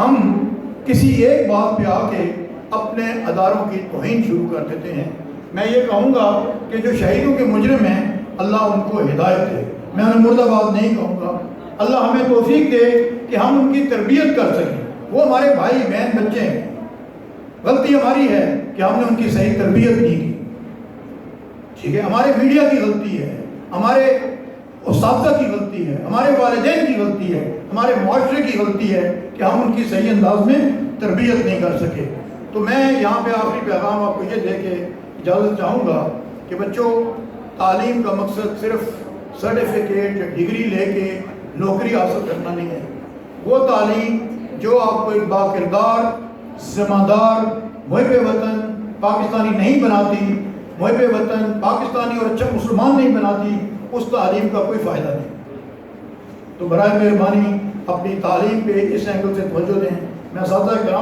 ہم کسی ایک بات پہ آ کے اپنے اداروں کی توہین شروع کر دیتے ہیں۔ میں یہ کہوں گا کہ جو شہیدوں کے مجرم ہیں اللہ ان کو ہدایت دے، میں انہیں مردہ باد نہیں کہوں گا۔ اللہ ہمیں توفیق دے کہ ہم ان کی تربیت کر سکیں، وہ ہمارے بھائی بہن بچے ہیں۔ غلطی ہماری ہے کہ ہم نے ان کی صحیح تربیت نہیں کی، ٹھیک ہے، ہمارے میڈیا کی غلطی ہے، ہمارے اساتذہ کی غلطی ہے، ہمارے والدین کی غلطی ہے، ہمارے معاشرے کی غلطی ہے کہ ہم ان کی صحیح انداز میں تربیت نہیں کر سکے۔ تو میں یہاں پہ آخری پیغام آپ کو یہ دے کے اجازت چاہوں گا کہ بچوں، تعلیم کا مقصد صرف سرٹیفکیٹ یا ڈگری لے کے نوکری حاصل کرنا نہیں ہے۔ وہ تعلیم جو آپ کو ایک باکردار، ذمہ دار، محب وطن پاکستانی نہیں بناتی، محب وطن پاکستانی اور اچھا مسلمان نہیں بناتی، اس تعلیم کا کوئی فائدہ نہیں۔ تو برائے مہربانی اپنی تعلیم پہ اس اینگل سے توجہ دیں۔ میں اساتذہ کرام